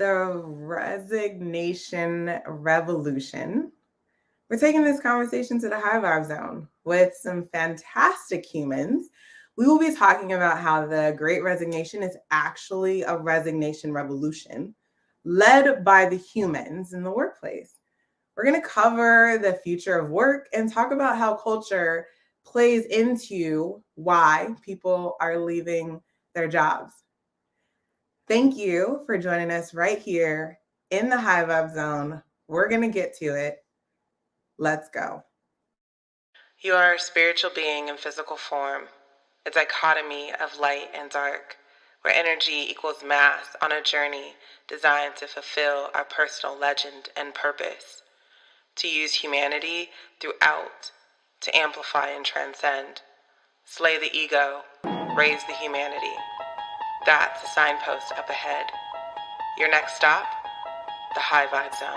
the Resignation Revolution. We're taking this conversation to the High Vibe Zone with some fantastic humans. We will be talking about how the Great Resignation is actually a resignation revolution led by the humans in the workplace. We're going to cover the future of work and talk about how culture plays into why people are leaving their jobs. Thank you for joining us right here in the High Vibe Zone. We're going to get to it. Let's go. You are a spiritual being in physical form, a dichotomy of light and dark, where energy equals mass on a journey designed to fulfill our personal legend and purpose, to use humanity throughout, to amplify and transcend, slay the ego, raise the humanity. That's the signpost up ahead. Your next stop, the High Vibe Zone.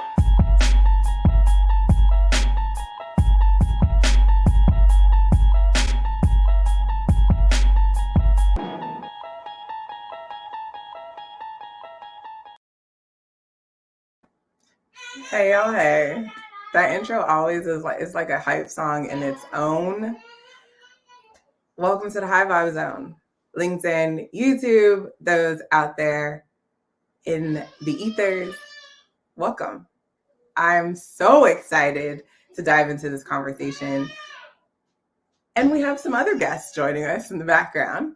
Hey, y'all, hey. That intro always is like, it's like a hype song in its own. Welcome to the High Vibe Zone. LinkedIn, YouTube, those out there in the ethers, welcome. I'm so excited to dive into this conversation. And we have some other guests joining us in the background.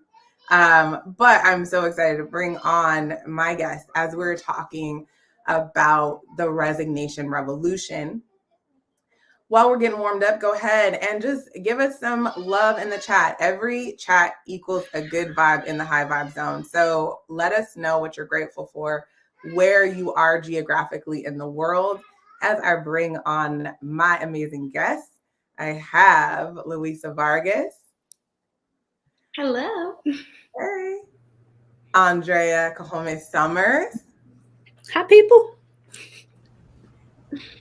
But I'm so excited to bring on my guest as we're talking about the Resignation Revolution. While we're getting warmed up, go ahead and just give us some love in the chat. Every chat equals a good vibe in the High Vibe Zone. So let us know what you're grateful for, where you are geographically in the world. As I bring on my amazing guests, I have Luisa Vargas. Hello. Hey. Andrea Cajomes Summers. Hi, people.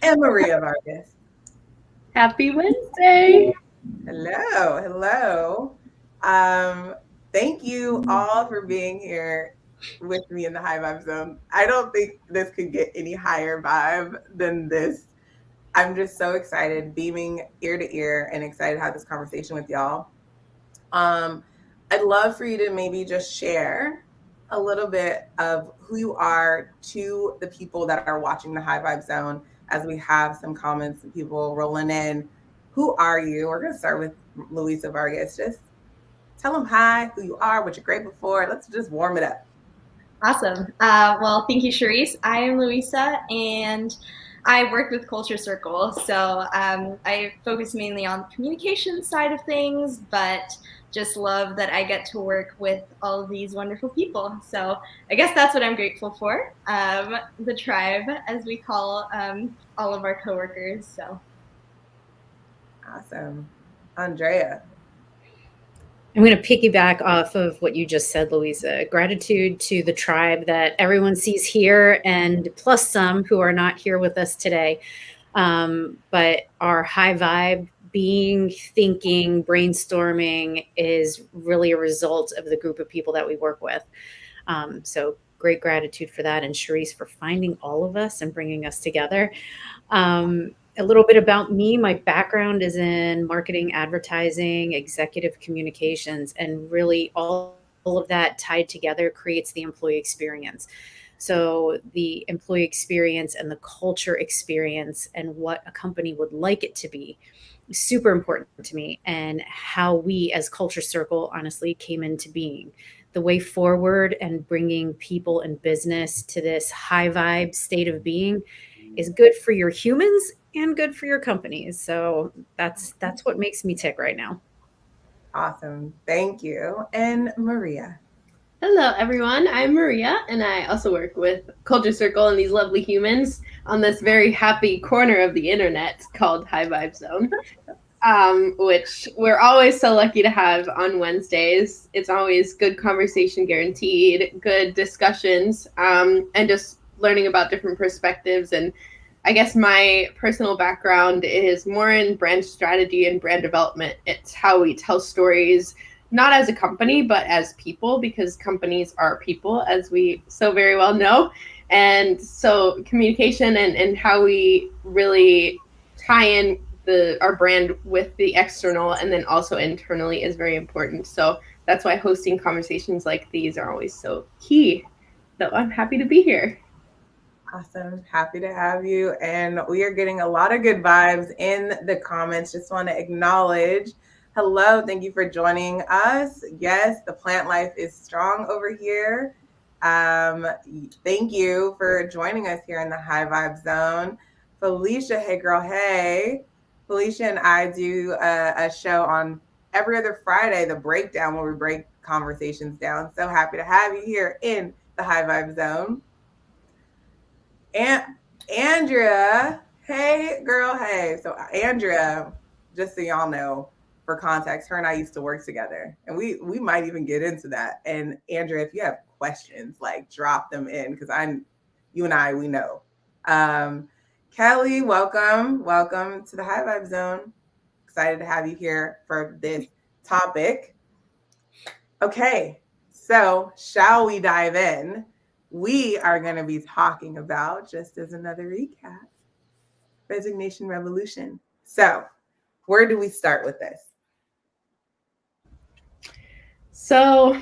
And Maria Vargas. Happy Wednesday. Hello. Thank you all for being here with me in the High Vibe Zone. I don't think this could get any higher vibe than this. I'm just so excited, beaming ear to ear, and excited to have this conversation with y'all. I'd love for you to maybe just share a little bit of who you are to the people that are watching the High Vibe Zone as we have some comments and people rolling in. Who are you? We're going to start with Luisa Vargas. Just tell them hi, who you are, what you're grateful for. Let's just warm it up. Awesome. Well, thank you, Charisse. I am Luisa, and I work with Culture Circle. So I focus mainly on the communication side of things, but just love that I get to work with all of these wonderful people. So I guess that's what I'm grateful for. The tribe, as we call all of our coworkers. So. Awesome. Andrea. I'm going to piggyback off of what you just said, Louisa. Gratitude to the tribe that everyone sees here, and plus some who are not here with us today. But our high vibe being, thinking, brainstorming is really a result of the group of people that we work with. So great gratitude for that, and Charisse for finding all of us and bringing us together. A little bit about me. My background is in marketing, advertising, executive communications, and really all of that tied together creates the employee experience. So the employee experience and the culture experience and what a company would like it to be is super important to me, and how we as Culture Circle honestly came into being. The way forward and bringing people and business to this high vibe state of being is good for your humans and good for your companies. So that's what makes me tick right now. Awesome. Thank you. And Maria. Hello, everyone. I'm Maria, and I also work with Culture Circle and these lovely humans on this very happy corner of the internet called High Vibe Zone, which we're always so lucky to have on Wednesdays. It's always good conversation guaranteed, good discussions, and just learning about different perspectives. And I guess my personal background is more in brand strategy and brand development. It's how we tell stories, not as a company, but as people, because companies are people, as we so very well know. And so communication and how we really tie in our brand with the external and then also internally is very important. So that's why hosting conversations like these are always so key. So I'm happy to be here. Awesome. Happy to have you. And we are getting a lot of good vibes in the comments. Just want to acknowledge, hello, thank you for joining us. Yes, the plant life is strong over here. Thank you for joining us here in the High Vibe Zone. Felicia, hey girl, hey. Felicia and I do a show on every other Friday, the breakdown, where we break conversations down. So happy to have you here in the High Vibe Zone. And Andrea, hey girl, hey. So Andrea, just so y'all know, for context, her and I used to work together, and we might even get into that. And Andrea, if you have questions, like drop them in, because you and I, we know. Kelly, welcome to the High Vibe Zone. Excited to have you here for this topic. Okay, so shall we dive in? We are going to be talking about, just as another recap, Resignation Revolution. So, where do we start with this? So,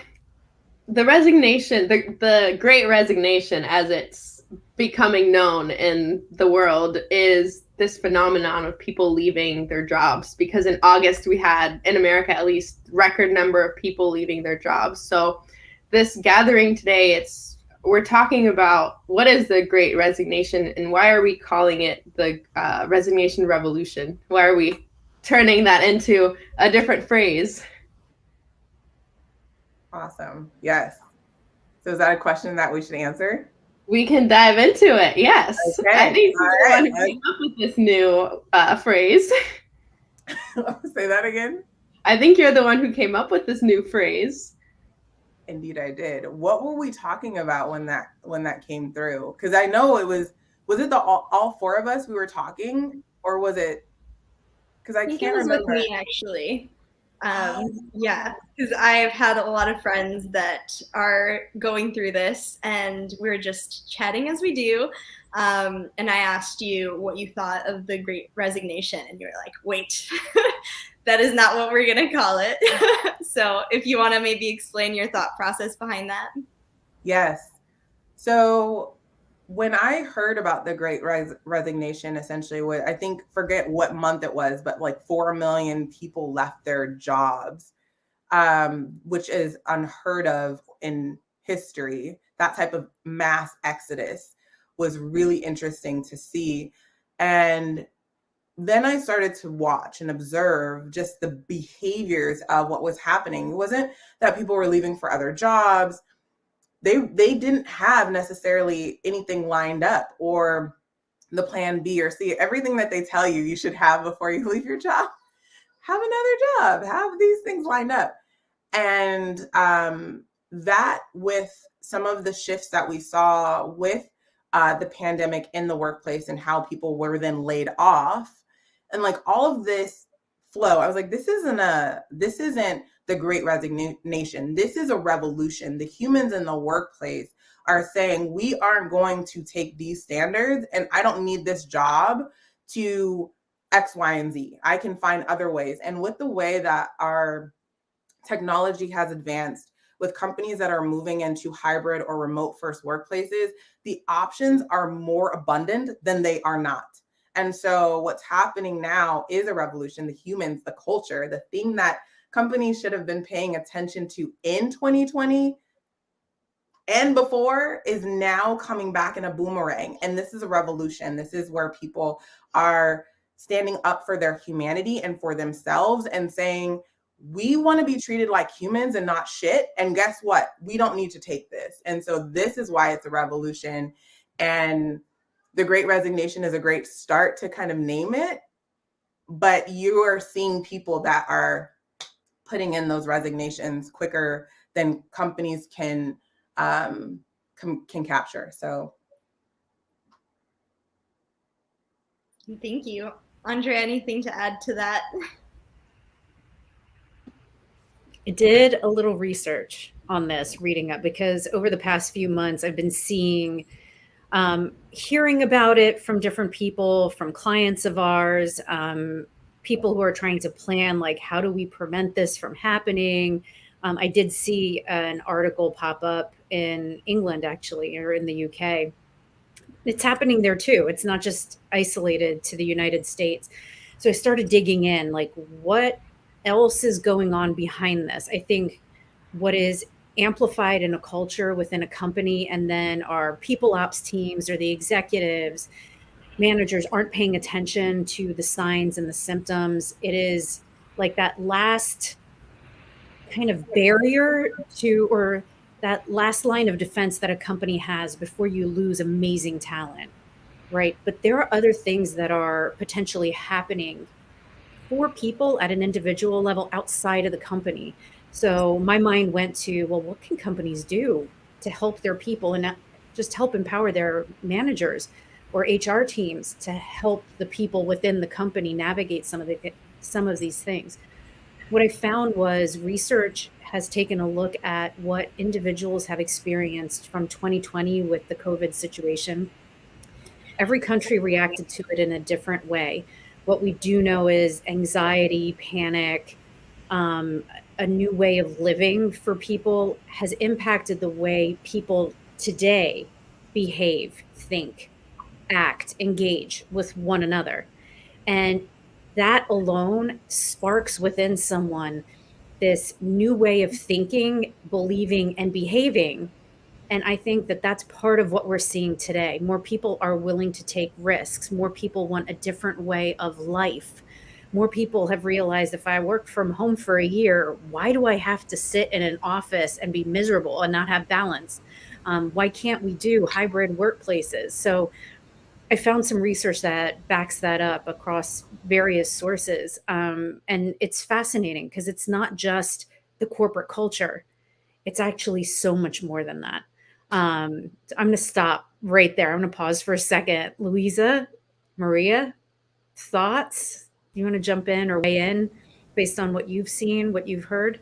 the resignation, the Great Resignation, as it's becoming known in the world, is this phenomenon of people leaving their jobs. Because in August, we had, in America at least, record number of people leaving their jobs. So, this gathering today, we're talking about what is the Great Resignation and why are we calling it the Resignation Revolution? Why are we turning that into a different phrase? Awesome. Yes. So is that a question that we should answer? We can dive into it. Yes. Okay. I think you're the one who came up with this new phrase. Say that again. I think you're the one who came up with this new phrase. Indeed, I did. What were we talking about when that came through? Because I know it was it the all four of us we were talking, or was it? Because I can't remember. With me, actually. Yeah, because I've had a lot of friends that are going through this, and we're just chatting as we do. And I asked you what you thought of the Great Resignation, and you were like, wait, that is not what we're going to call it. So if you want to maybe explain your thought process behind that. Yes. So when I heard about the Great Resignation, essentially I think, forget what month it was, but like 4 million people left their jobs, which is unheard of in history. That type of mass exodus was really interesting to see. And then I started to watch and observe just the behaviors of what was happening. It wasn't that people were leaving for other jobs. They didn't have necessarily anything lined up or the plan B or C. Everything that they tell you should have before you leave your job. Have another job. Have these things lined up. And that, with some of the shifts that we saw with the pandemic in the workplace and how people were then laid off, and like all of this flow, I was like, this isn't the Great Resignation. This is a revolution. The humans in the workplace are saying, we aren't going to take these standards, and I don't need this job to X, Y, and Z. I can find other ways. And with the way that our technology has advanced, with companies that are moving into hybrid or remote first workplaces, the options are more abundant than they are not. And so what's happening now is a revolution. The humans, the culture, the thing that companies should have been paying attention to in 2020 and before is now coming back in a boomerang. And this is a revolution. This is where people are standing up for their humanity and for themselves and saying, we want to be treated like humans and not shit. And guess what? We don't need to take this. And so this is why it's a revolution. And the Great Resignation is a great start to kind of name it. But you are seeing people that are putting in those resignations quicker than companies can capture. So Thank you. Andrea, anything to add to that? I did a little research on this, reading up, because over the past few months, I've been seeing Hearing about it from different people, from clients of ours, people who are trying to plan, like, how do we prevent this from happening? I did see an article pop up in England, actually, or in the UK. It's happening there too. It's not just isolated to the United States. So I started digging in, like, what else is going on behind this? I think what is amplified in a culture within a company, and then our people ops teams or the executives, managers aren't paying attention to the signs and the symptoms. It is like that last kind of barrier to, or that last line of defense that a company has before you lose amazing talent, right? But there are other things that are potentially happening for people at an individual level outside of the company. So my mind went to, well, what can companies do to help their people and just help empower their managers or HR teams to help the people within the company navigate some of these things? What I found was research has taken a look at what individuals have experienced from 2020 with the COVID situation. Every country reacted to it in a different way. What we do know is anxiety, panic, a new way of living for people has impacted the way people today behave, think, act, engage with one another. And that alone sparks within someone this new way of thinking, believing, and behaving. And I think that that's part of what we're seeing today. More people are willing to take risks. More people want a different way of life. More people have realized, if I work from home for a year, why do I have to sit in an office and be miserable and not have balance? Why can't we do hybrid workplaces? So I found some research that backs that up across various sources. And it's fascinating because it's not just the corporate culture. It's actually so much more than that. I'm going to stop right there. I'm going to pause for a second. Louisa, Maria, thoughts? You want to jump in or weigh in based on what you've seen, what you've heard?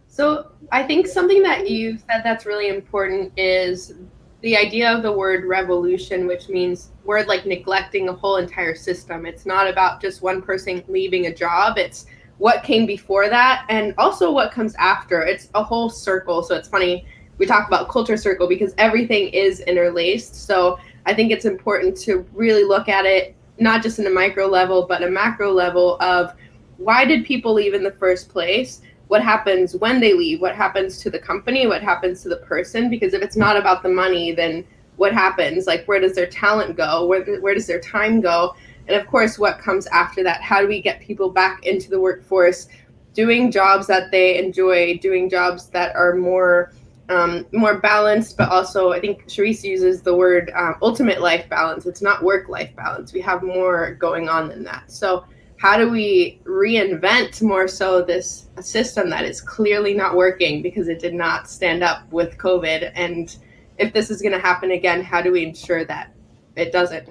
So I think something that you said that's really important is the idea of the word revolution, which means we're like neglecting a whole entire system. It's not about just one person leaving a job. It's what came before that and also what comes after. It's a whole circle. So it's funny, we talk about culture circle because everything is interlaced. So I think it's important to really look at it, not just in a micro level, but a macro level of why did people leave in the first place? What happens when they leave? What happens to the company? What happens to the person? Because if it's not about the money, then what happens? Like, where does their talent go? Where does their time go? And of course, what comes after that? How do we get people back into the workforce, doing jobs that they enjoy, doing jobs that are more balanced, but also I think Charisse uses the word ultimate life balance. It's not work-life balance. We have more going on than that. So how do we reinvent more so this system that is clearly not working because it did not stand up with COVID? And if this is going to happen again, how do we ensure that it doesn't?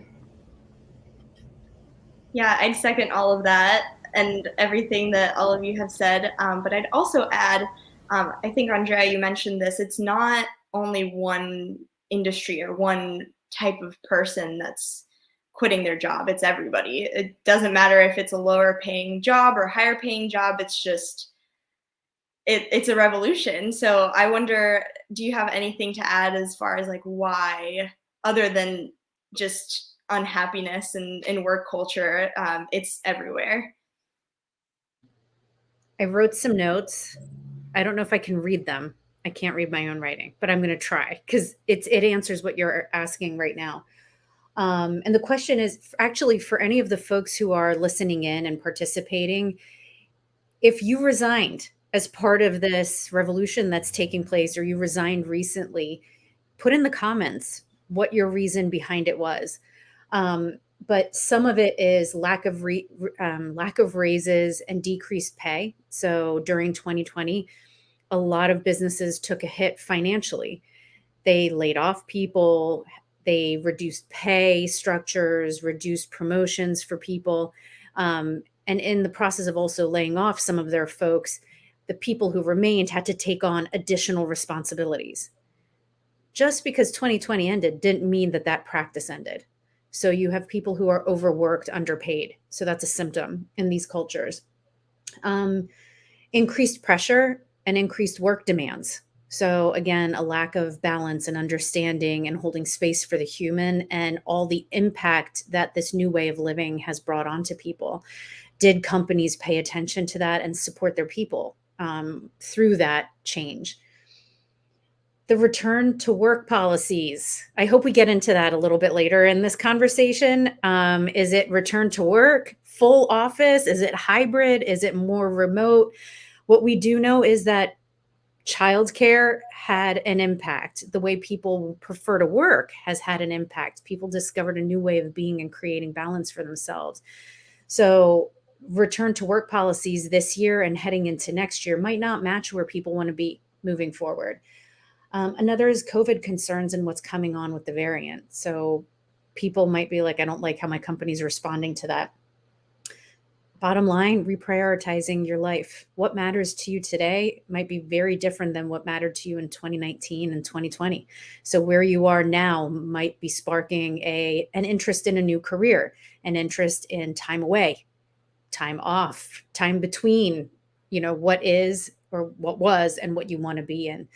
Yeah, I'd second all of that and everything that all of you have said. But I'd also add, I think, Andrea, you mentioned this, it's not only one industry or one type of person that's quitting their job. It's everybody. It doesn't matter if it's a lower paying job or higher paying job. It's just, it's a revolution. So I wonder, do you have anything to add as far as like why, other than just unhappiness and work culture, it's everywhere? I wrote some notes. I don't know if I can read them. I can't read my own writing, but I'm going to try because it answers what you're asking right now. And the question is actually for any of the folks who are listening in and participating, if you resigned as part of this revolution that's taking place, or you resigned recently, put in the comments what your reason behind it was. But some of it is lack of raises and decreased pay. So during 2020, a lot of businesses took a hit financially. They laid off people, they reduced pay structures, reduced promotions for people. And in the process of also laying off some of their folks, the people who remained had to take on additional responsibilities. just because 2020 ended didn't mean that that practice ended. So you have people who are overworked, underpaid. So that's a symptom in these cultures. Increased pressure and increased work demands. So again, a lack of balance and understanding and holding space for the human and all the impact that this new way of living has brought onto people. Did companies pay attention to that and support their people through that change? The return to work policies. I hope we get into that a little bit later in this conversation. Is it return to work, full office? Is it hybrid? Is it more remote? What we do know is that childcare had an impact. The way people prefer to work has had an impact. People discovered a new way of being and creating balance for themselves. So return to work policies this year and heading into next year might not match where people want to be moving forward. Another is COVID concerns and what's coming on with the variant. So people might be like, I don't like how my company's responding to that. Bottom line, reprioritizing your life. What matters to you today might be very different than what mattered to you in 2019 and 2020. So where you are now might be sparking an interest in a new career, an interest in time away, time off, time between, what is or what was and what you want to be in.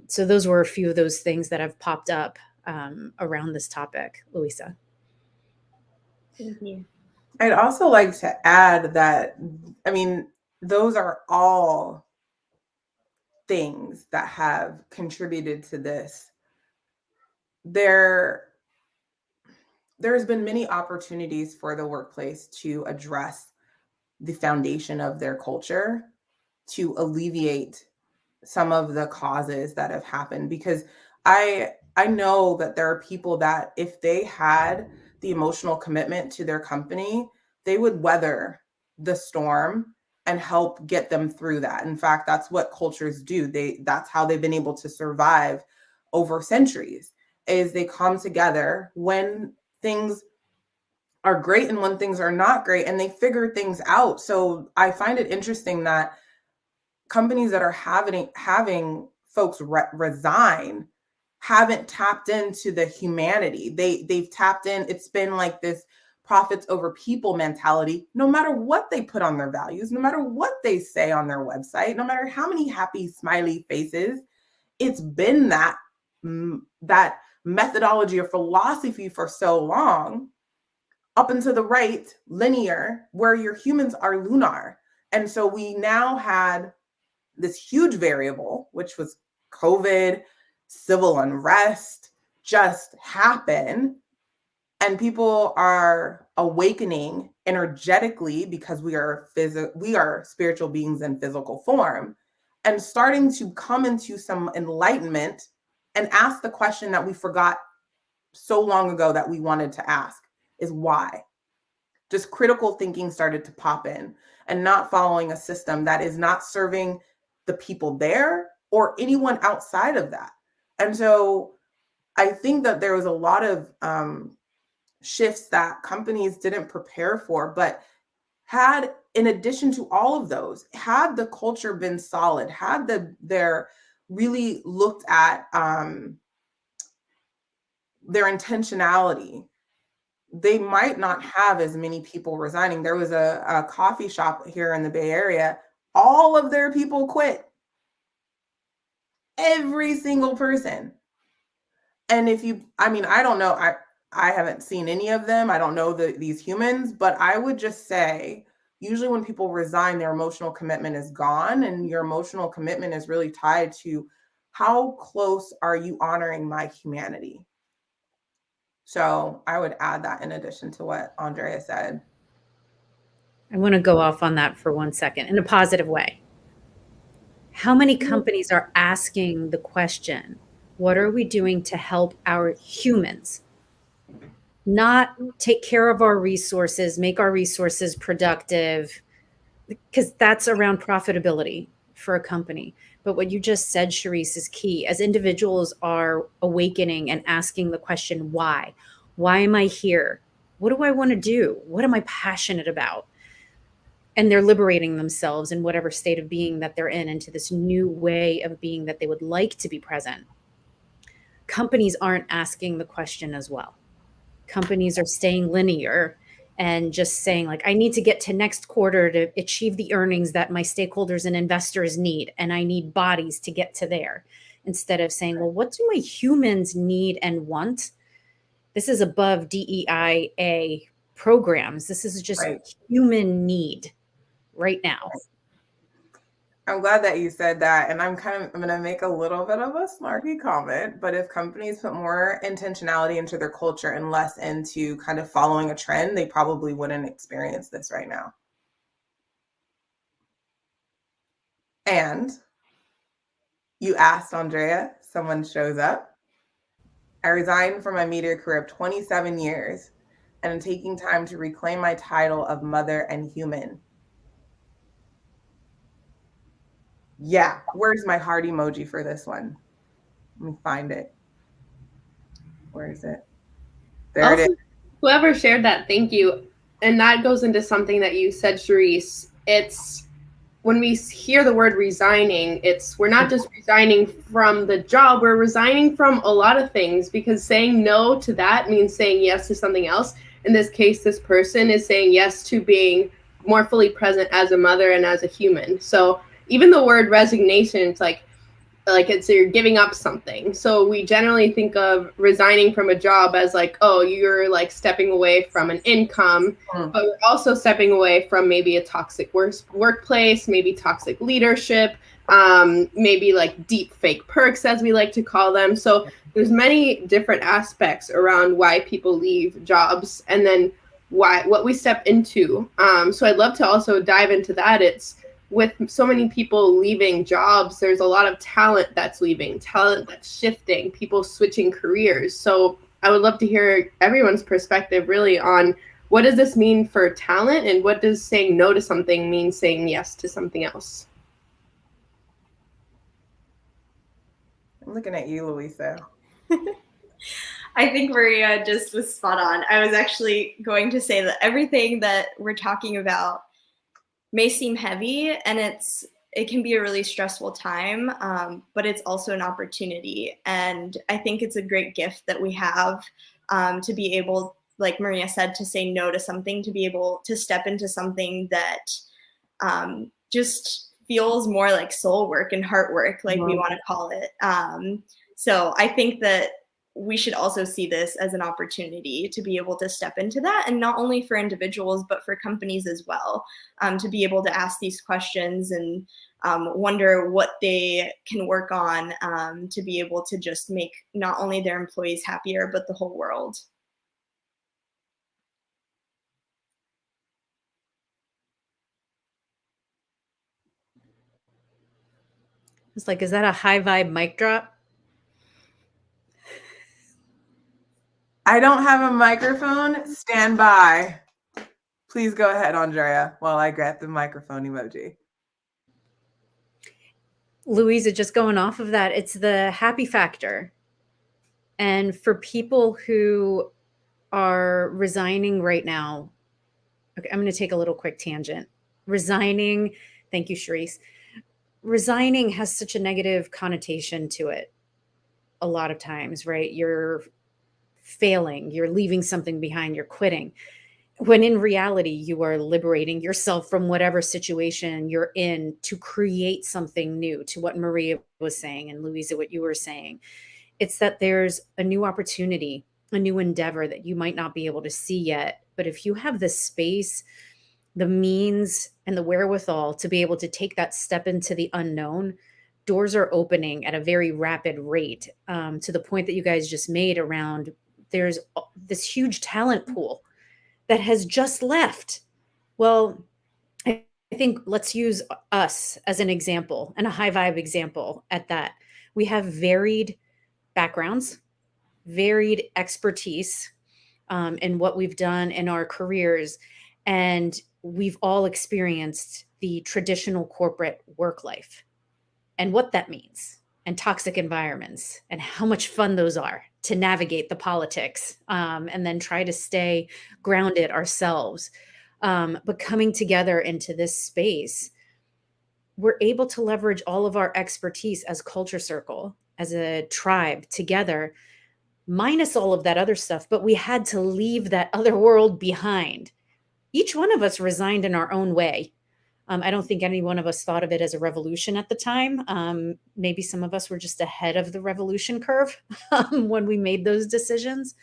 So those were a few of those things that have popped up around this topic. Louisa. Thank you. I'd also like to add that, those are all things that have contributed to this. There's been many opportunities for the workplace to address the foundation of their culture, to alleviate some of the causes that have happened, because I know that there are people that if they had the emotional commitment to their company, they would weather the storm and help get them through that. In fact, that's what cultures do. That's how they've been able to survive over centuries, is they come together when things are great and when things are not great, and they figure things out. So I find it interesting that companies that are having folks resign haven't tapped into the humanity. They've tapped in. It's been like this profits over people mentality. No matter what they put on their values, no matter what they say on their website, no matter how many happy smiley faces, it's been that methodology or philosophy for so long, up and to the right, linear, where your humans are lunar. And so we now had this huge variable, which was COVID, civil unrest, just happen. And people are awakening energetically because we are spiritual beings in physical form, and starting to come into some enlightenment and ask the question that we forgot so long ago that we wanted to ask, is why? Just critical thinking started to pop in, and not following a system that is not serving the people there or anyone outside of that. And so I think that there was a lot of shifts that companies didn't prepare for, but had, in addition to all of those, had the culture been solid, had they're really looked at their intentionality, they might not have as many people resigning. There was a coffee shop here in the Bay Area. All of their people quit. Every single person. And I don't know. I haven't seen any of them. I don't know these humans, but I would just say, usually when people resign, their emotional commitment is gone. And your emotional commitment is really tied to how close are you honoring my humanity? So I would add that in addition to what Andrea said. I want to go off on that for 1 second in a positive way. How many companies are asking the question, what are we doing to help our humans? Not take care of our resources, make our resources productive, because that's around profitability for a company. But what you just said, Charisse, is key. As individuals are awakening and asking the question, why? Why am I here? What do I want to do? What am I passionate about? And they're liberating themselves in whatever state of being that they're in into this new way of being that they would like to be present. companies aren't asking the question as well. Companies are staying linear and just saying, like, I need to get to next quarter to achieve the earnings that my stakeholders and investors need, and I need bodies to get to there, instead of saying, well, what do my humans need and want? This is above DEIA programs. This is just human need right now. I'm glad that you said that. And I'm going to make a little bit of a snarky comment, but if companies put more intentionality into their culture and less into kind of following a trend, they probably wouldn't experience this right now. And you asked, Andrea, someone shows up. I resigned from my media career of 27 years and I'm taking time to reclaim my title of mother and human. Yeah, where's my heart emoji for this one? Let me find it. Where is it? There also, it is. Whoever shared that, thank you. And that goes into something that you said, Charisse. It's when we hear the word resigning, we're not just resigning from the job, we're resigning from a lot of things, because saying no to that means saying yes to something else. In this case, this person is saying yes to being more fully present as a mother and as a human. So even the word resignation, it's like it's you're giving up something. So we generally think of resigning from a job as like, oh, you're like stepping away from an income, but we're also stepping away from maybe a toxic workplace, maybe toxic leadership, maybe like deep fake perks, as we like to call them. So there's many different aspects around why people leave jobs, and then what we step into. So I'd love to also dive into that. It's with so many people leaving jobs, there's a lot of talent that's leaving, talent that's shifting, people switching careers. So I would love to hear everyone's perspective really on what does this mean for talent, and what does saying no to something mean saying yes to something else? I'm looking at you, Louisa. I think Maria just was spot on. I was actually going to say that everything that we're talking about may seem heavy, and it can be a really stressful time, but it's also an opportunity. And I think it's a great gift that we have, to be able, like Maria said, to say no to something, to be able to step into something that just feels more like soul work and heart work, like we want to call it. So I think that we should also see this as an opportunity to be able to step into that, and not only for individuals, but for companies as well, to be able to ask these questions and wonder what they can work on, to be able to just make not only their employees happier, but the whole world. It's like, is that a high vibe mic drop? I don't have a microphone. Stand by. Please go ahead, Andrea, while I get the microphone emoji. Louisa, just going off of that, it's the happy factor. And for people who are resigning right now, okay, I'm going to take a little quick tangent. Resigning, thank you, Charisse. Resigning has such a negative connotation to it a lot of times, right? You're failing, you're leaving something behind, you're quitting. When in reality, you are liberating yourself from whatever situation you're in to create something new, to what Maria was saying and Louisa, what you were saying. It's that there's a new opportunity, a new endeavor that you might not be able to see yet. But if you have the space, the means, and the wherewithal to be able to take that step into the unknown, doors are opening at a very rapid rate, to the point that you guys just made around there's this huge talent pool that has just left. Well, I think let's use us as an example, and a high vibe example at that. We have varied backgrounds, varied expertise, in what we've done in our careers. And we've all experienced the traditional corporate work life and what that means, and toxic environments, and how much fun those are to navigate the politics, and then try to stay grounded ourselves. But coming together into this space, we're able to leverage all of our expertise as Culture Circle as a tribe together, minus all of that other stuff, but we had to leave that other world behind. Each one of us resigned in our own way. I don't think any one of us thought of it as a revolution at the time. Maybe some of us were just ahead of the revolution curve when we made those decisions.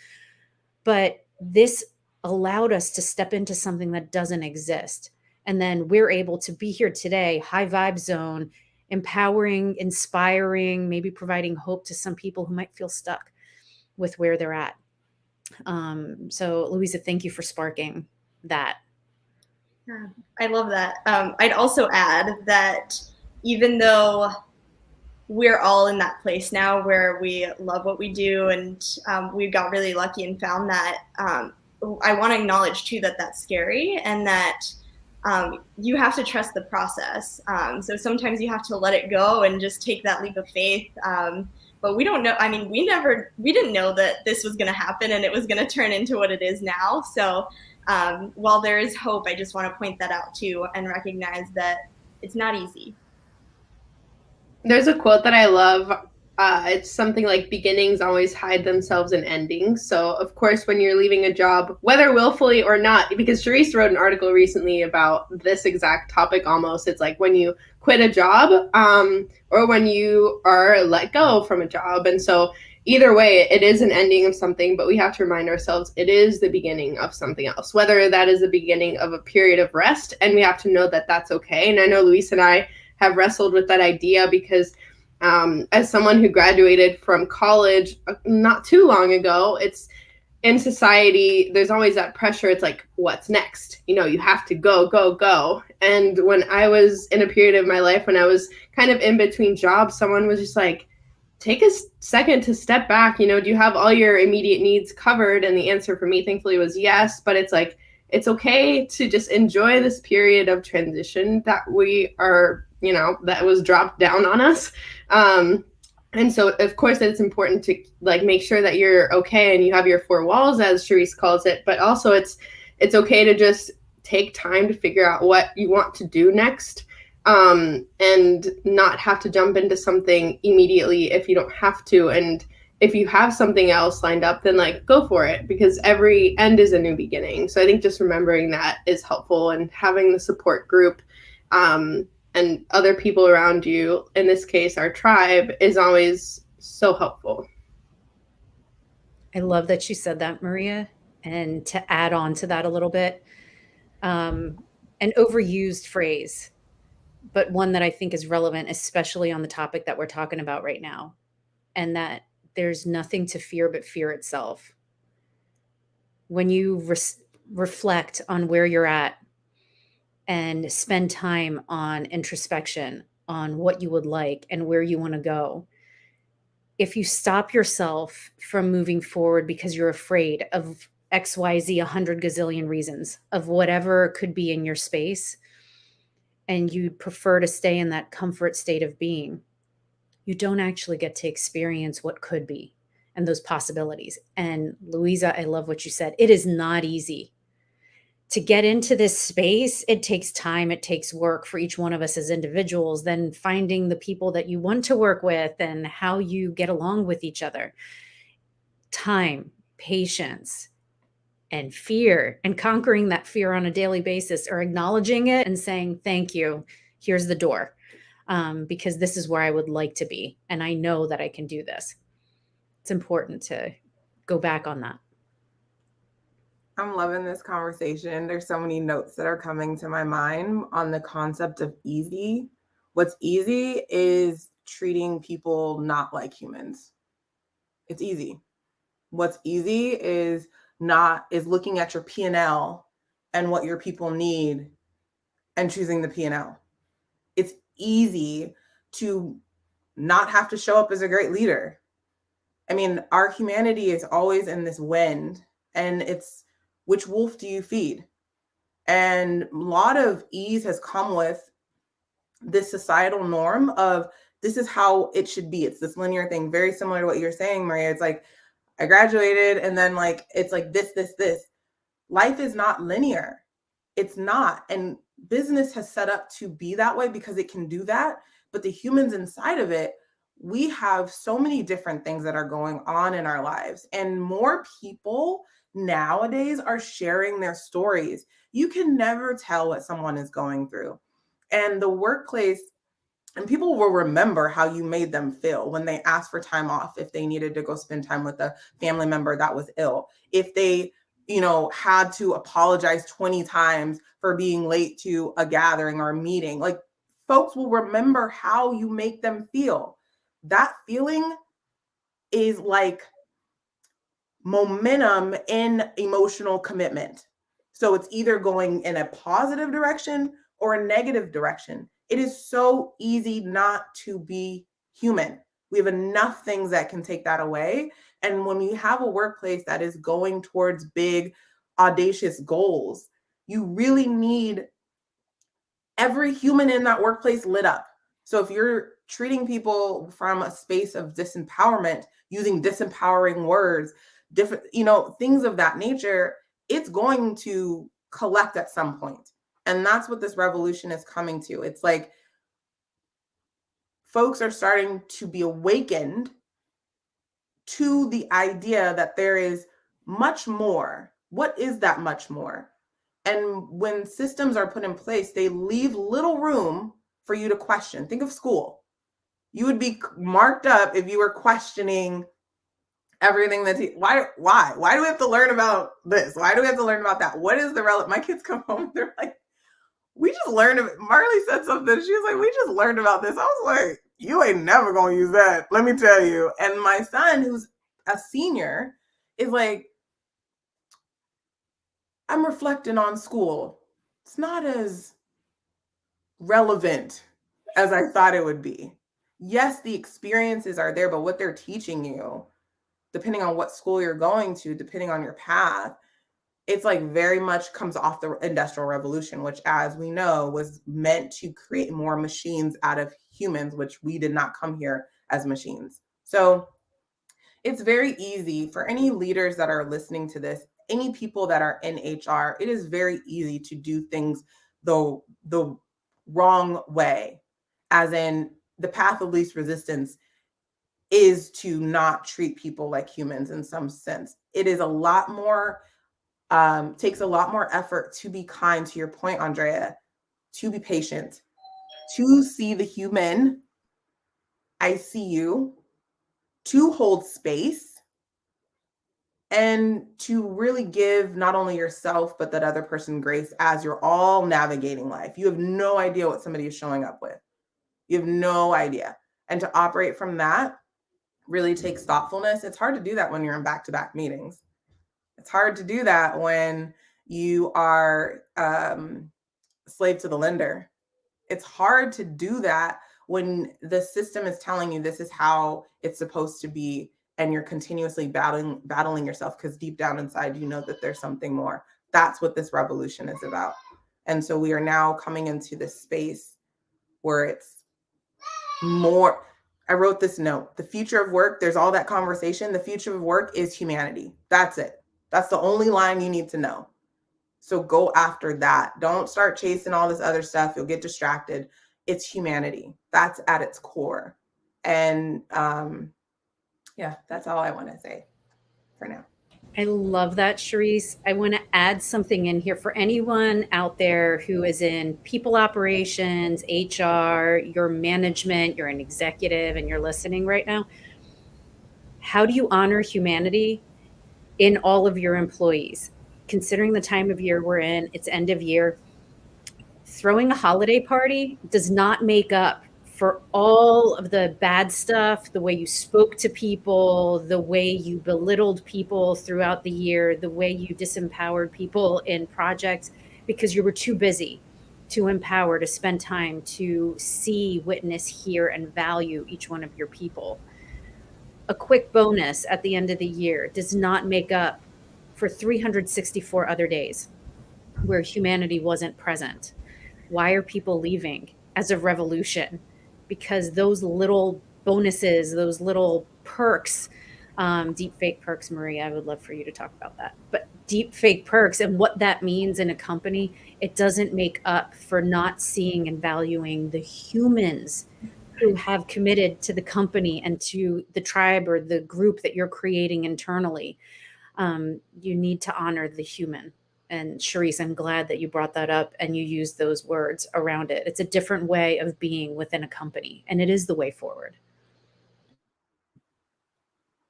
But this allowed us to step into something that doesn't exist. And then we're able to be here today, high vibe zone, empowering, inspiring, maybe providing hope to some people who might feel stuck with where they're at. So Louisa, thank you for sparking that. I love that. I'd also add that even though we're all in that place now where we love what we do and we got really lucky and found that, I want to acknowledge too that that's scary and that you have to trust the process. So sometimes you have to let it go and just take that leap of faith. But we don't know. I mean, we didn't know that this was going to happen and it was going to turn into what it is now. So while there is hope, I just want to point that out too and recognize that it's not easy. There's a quote that I love. It's something like beginnings always hide themselves in endings. So, of course, when you're leaving a job, whether willfully or not, because Charisse wrote an article recently about this exact topic almost. It's like when you quit a job or when you are let go from a job. And so either way, it is an ending of something, but we have to remind ourselves it is the beginning of something else, whether that is the beginning of a period of rest. And we have to know that that's okay. And I know Luis and I have wrestled with that idea because as someone who graduated from college not too long ago, it's in society, there's always that pressure. It's like, what's next? You know, you have to go, go, go. And when I was in a period of my life, when I was kind of in between jobs, someone was just like, take a second to step back. You know, do you have all your immediate needs covered? And the answer for me, thankfully, was yes. But it's like, it's okay to just enjoy this period of transition that we are, you know, that was dropped down on us. And so, of course, it's important to like make sure that you're okay and you have your four walls, as Charisse calls it. But also, it's okay to just take time to figure out what you want to do next, and not have to jump into something immediately if you don't have to. And if you have something else lined up, then like go for it, because every end is a new beginning. So I think just remembering that is helpful, and having the support group and other people around you, in this case, our tribe, is always so helpful. I love that you said that, Maria. And to add on to that a little bit, an overused phrase, but one that I think is relevant, especially on the topic that we're talking about right now, and that there's nothing to fear but fear itself. When you reflect on where you're at and spend time on introspection, on what you would like and where you want to go, if you stop yourself from moving forward because you're afraid of XYZ 100 gazillion reasons of whatever could be in your space, and you prefer to stay in that comfort state of being, you don't actually get to experience what could be and those possibilities. And Louisa, I love what you said. It is not easy to get into this space. It takes time. It takes work for each one of us as individuals, then finding the people that you want to work with and how you get along with each other. Time, patience, and fear, and conquering that fear on a daily basis, or acknowledging it and saying, thank you, here's the door, because this is where I would like to be. And I know that I can do this. It's important to go back on that. I'm loving this conversation. There's so many notes that are coming to my mind on the concept of easy. What's easy is treating people not like humans. It's easy. What's easy is looking at your P&L and what your people need and choosing the P&L. It's easy to not have to show up as a great leader. I mean, our humanity is always in this wind, and it's which wolf do you feed? And a lot of ease has come with this societal norm of this is how it should be. It's this linear thing, very similar to what you're saying, Maria. It's like, I graduated and then like, it's like this. Life is not linear. It's not. And business has set up to be that way because it can do that. But the humans inside of it we have so many different things that are going on in our lives, and more people nowadays are sharing their stories. You can never tell what someone is going through. And the workplace, and people will remember how you made them feel when they asked for time off, if they needed to go spend time with a family member that was ill, if they, had to apologize 20 times for being late to a gathering or a meeting. Like, folks will remember how you make them feel. That feeling is like momentum in emotional commitment. So it's either going in a positive direction or a negative direction. It is so easy not to be human. We have enough things that can take that away. And when you have a workplace that is going towards big, audacious goals, you really need every human in that workplace lit up. So if you're treating people from a space of disempowerment, using disempowering words, different, things of that nature, it's going to collect at some point. And that's what this revolution is coming to. It's like folks are starting to be awakened to the idea that there is much more. What is that much more? And when systems are put in place, they leave little room for you to question. Think of school. You would be marked up if you were questioning everything why do we have to learn about this? Why do we have to learn about that? What is the relevant? My kids come home, they're like, we just learned Marley said something. She was like, we just learned about this. I was like, you ain't never gonna use that, let me tell you. And my son, who's a senior, is like, I'm reflecting on school. It's not as relevant as I thought it would be. Yes, the experiences are there, but what they're teaching you, depending on what school you're going to, depending on your path, it's like very much comes off the Industrial Revolution, which, as we know, was meant to create more machines out of humans, which we did not come here as machines. So it's very easy for any leaders that are listening to this, any people that are in HR, it is very easy to do things the wrong way, as in the path of least resistance is to not treat people like humans in some sense. It is a lot more, takes a lot more effort to be kind, to your point, Andrea, to be patient, to see the human, I see you, to hold space, and to really give not only yourself, but that other person grace as you're all navigating life. You have no idea what somebody is showing up with. You have no idea. And to operate from that really takes thoughtfulness. It's hard to do that when you're in back-to-back meetings. It's hard to do that when you are slave to the lender. It's hard to do that when the system is telling you this is how it's supposed to be, and you're continuously battling yourself, because deep down inside, you know that there's something more. That's what this revolution is about. And so we are now coming into this space where it's more. I wrote this note, the future of work, there's all that conversation. The future of work is humanity. That's it. That's the only line you need to know. So go after that. Don't start chasing all this other stuff. You'll get distracted. It's humanity. That's at its core. And yeah, that's all I want to say for now. I love that, Charisse. I want to add something in here for anyone out there who is in people operations, HR, your management, you're an executive and you're listening right now. How do you honor humanity in all of your employees? Considering the time of year we're in, it's end of year. Throwing a holiday party does not make up for all of the bad stuff, the way you spoke to people, the way you belittled people throughout the year, the way you disempowered people in projects, because you were too busy to empower, to spend time to see, witness, hear, and value each one of your people. A quick bonus at the end of the year does not make up for 364 other days where humanity wasn't present. Why are people leaving as a revolution? Because those little bonuses, those little perks, deep fake perks, Maria, I would love for you to talk about that. But deep fake perks and what that means in a company, it doesn't make up for not seeing and valuing the humans who have committed to the company and to the tribe or the group that you're creating internally. You need to honor the human. And Charisse, I'm glad that you brought that up and you used those words around it. It's a different way of being within a company, and it is the way forward.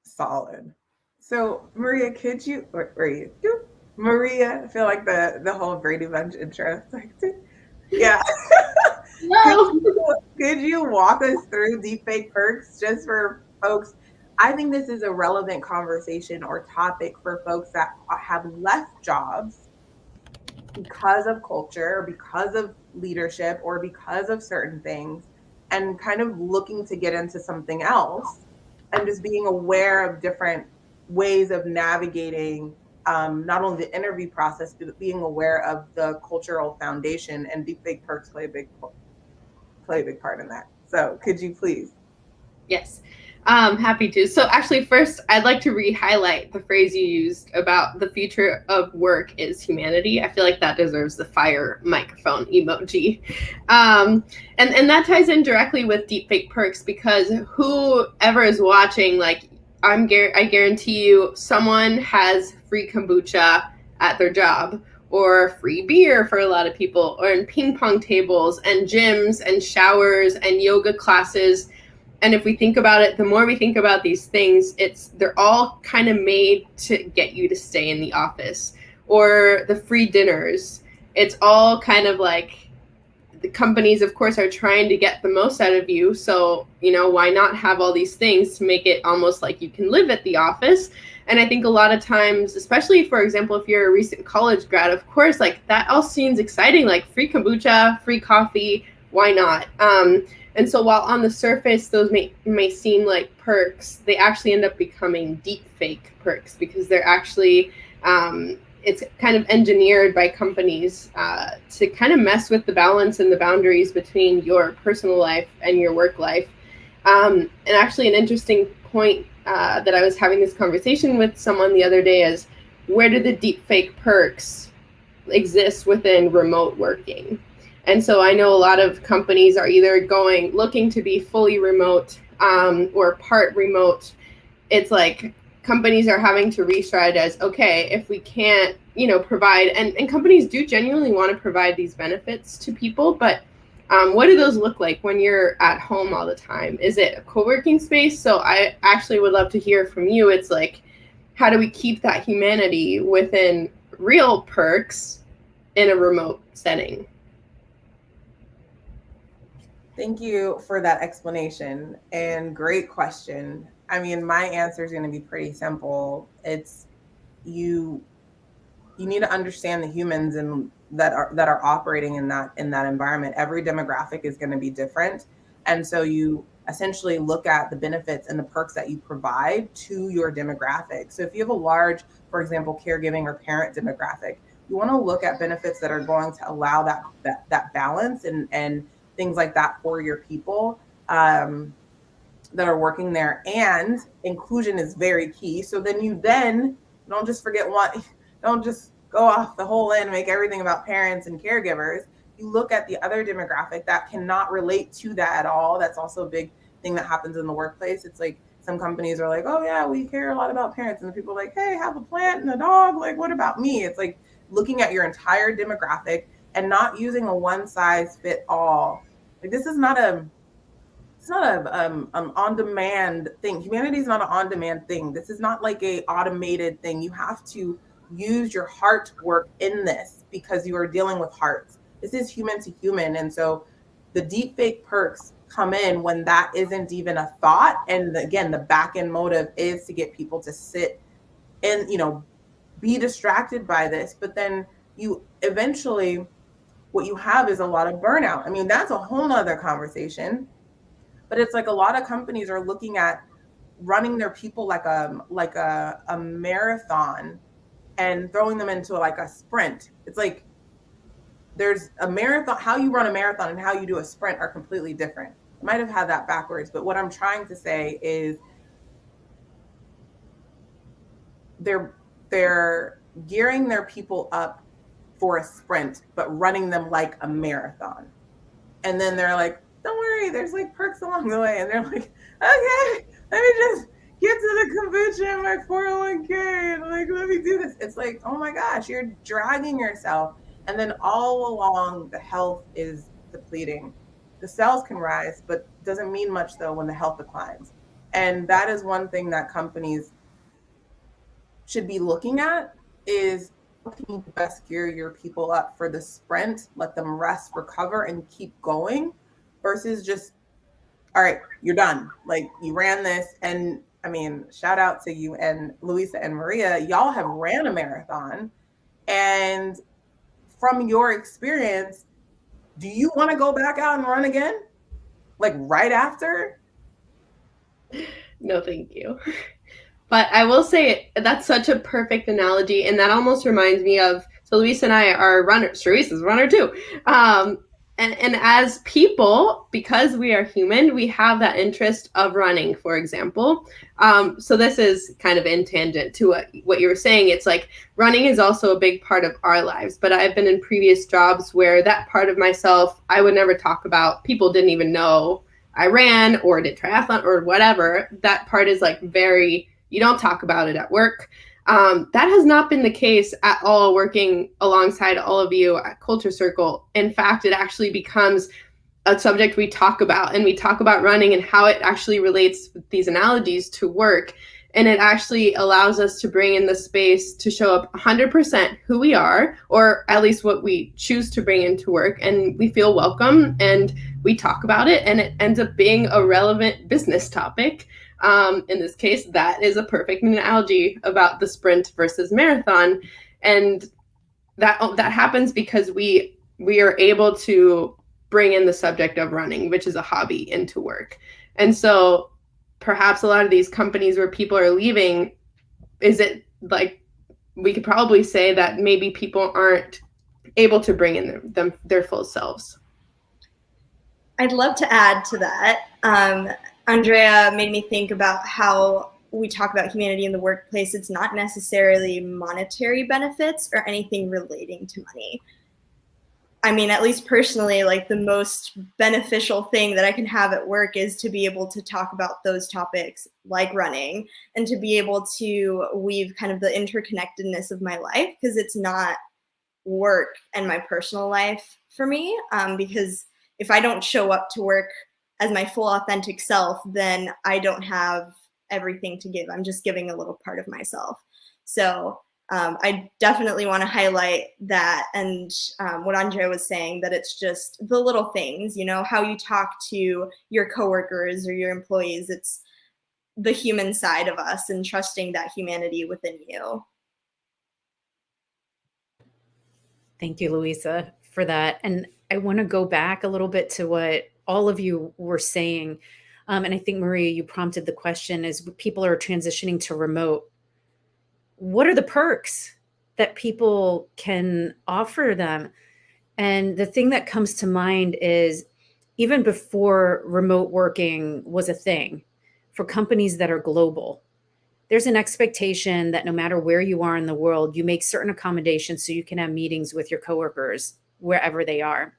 Solid. So Maria, could you, where are you? Maria, I feel like the whole Brady Bunch intro. Yeah. No. Could you walk us through deepfake perks just for folks? I think this is a relevant conversation or topic for folks that have left jobs because of culture, or because of leadership, or because of certain things, and kind of looking to get into something else, and just being aware of different ways of navigating not only the interview process, but being aware of the cultural foundation, and deepfake perks play a big part in that. So could you please? Yes, happy to. So actually, first, I'd like to re-highlight the phrase you used about the future of work is humanity. I feel like that deserves the fire microphone emoji. And that ties in directly with deepfake perks, because whoever is watching, like, I guarantee you someone has free kombucha at their job, or free beer for a lot of people, or in ping pong tables and gyms and showers and yoga classes. And if we think about it, the more we think about these things, they're all kind of made to get you to stay in the office. Or the free dinners. It's all kind of like, the companies, of course, are trying to get the most out of you. So, why not have all these things to make it almost like you can live at the office? And I think a lot of times, especially, for example, if you're a recent college grad, of course, like, that all seems exciting, like free kombucha, free coffee, why not? And so while on the surface, those may seem like perks, they actually end up becoming deep fake perks, because they're actually, it's kind of engineered by companies to kind of mess with the balance and the boundaries between your personal life and your work life. And actually an interesting point that I was having this conversation with someone the other day is, where do the deep fake perks exist within remote working? And so I know a lot of companies are either looking to be fully remote or part remote. It's like companies are having to re-strategize, okay, if we can't, provide, and companies do genuinely want to provide these benefits to people, but what do those look like when you're at home all the time? Is it a co-working space? So I actually would love to hear from you. It's like, how do we keep that humanity within real perks in a remote setting? Thank you for that explanation, and great question. I mean, my answer is going to be pretty simple. It's you need to understand the humans that are operating in that environment. Every demographic is going to be different, and so you essentially look at the benefits and the perks that you provide to your demographic. So if you have a large, for example, caregiving or parent demographic, you want to look at benefits that are going to allow that balance and things like that for your people that are working there. And inclusion is very key. So then you don't just forget one, don't just go off the whole end and make everything about parents and caregivers. You look at the other demographic that cannot relate to that at all. That's also a big thing that happens in the workplace. It's like some companies are like, oh yeah, we care a lot about parents. And the people are like, hey, have a plant and a dog. Like, what about me? It's like looking at your entire demographic and not using a one size fit all. Like, this is not an on-demand thing. Humanity is not an on-demand thing. This is not like a automated thing. You have to use your heart work in this, because you are dealing with hearts. This is human to human. And so the deepfake perks come in when that isn't even a thought. And again, the back end motive is to get people to sit and, be distracted by this. But then you eventually, what you have is a lot of burnout. I mean, that's a whole nother conversation, but it's like a lot of companies are looking at running their people like a marathon and throwing them into like a sprint. It's like there's a marathon, how you run a marathon and how you do a sprint are completely different. I might have had that backwards, but what I'm trying to say is they're gearing their people up for a sprint, but running them like a marathon. And then they're like, don't worry, worry, there's like perks along the way. And they're like, okay, let me just get to the kombucha and my 401k and like, let me do this. It's like, oh my gosh, you're dragging yourself. And then all along, the health is depleting. The cells can rise, but doesn't mean much though when the health declines. And that is one thing that companies should be looking at is how can you best gear your people up for the sprint, let them rest, recover, and keep going versus just, all right, you're done. Like you ran this. And I mean, shout out to you and Louisa and Maria. Y'all have ran a marathon. And from your experience, do you want to go back out and run again? Like right after? No, thank you. But I will say that's such a perfect analogy. And that almost reminds me of, so Luis and I are runners. Charisse is a runner too. And as people, because we are human, we have that interest of running, for example. So this is kind of in tangent to what you were saying. It's like running is also a big part of our lives. But I've been in previous jobs where that part of myself, I would never talk about. People didn't even know I ran or did triathlon or whatever. That part is like you don't talk about it at work. That has not been the case at all working alongside all of you at Culture Circle. In fact, it actually becomes a subject we talk about, and we talk about running and how it actually relates with these analogies to work. And it actually allows us to bring in the space to show up 100% who we are, or at least what we choose to bring into work. And we feel welcome and we talk about it, and it ends up being a relevant business topic. In this case, that is a perfect analogy about the sprint versus marathon. And that happens because we are able to bring in the subject of running, which is a hobby, into work. And so perhaps a lot of these companies where people are leaving, is it like, we could probably say that maybe people aren't able to bring in their full selves. I'd love to add to that. Andrea made me think about how we talk about humanity in the workplace. It's not necessarily monetary benefits or anything relating to money. I mean, at least personally, like the most beneficial thing that I can have at work is to be able to talk about those topics like running and to be able to weave kind of the interconnectedness of my life, because it's not work and my personal life for me. Because if I don't show up to work as my full authentic self, then I don't have everything to give. I'm just giving a little part of myself. So I definitely want to highlight that, and what Andrea was saying, that it's just the little things, you know, how you talk to your coworkers or your employees. It's the human side of us and trusting that humanity within you. Thank you, Louisa, for that. And I want to go back a little bit to what all of you were saying. And I think, Maria, you prompted the question as people are transitioning to remote. What are the perks that people can offer them? And the thing that comes to mind is even before remote working was a thing, for companies that are global, there's an expectation that no matter where you are in the world, you make certain accommodations so you can have meetings with your coworkers wherever they are.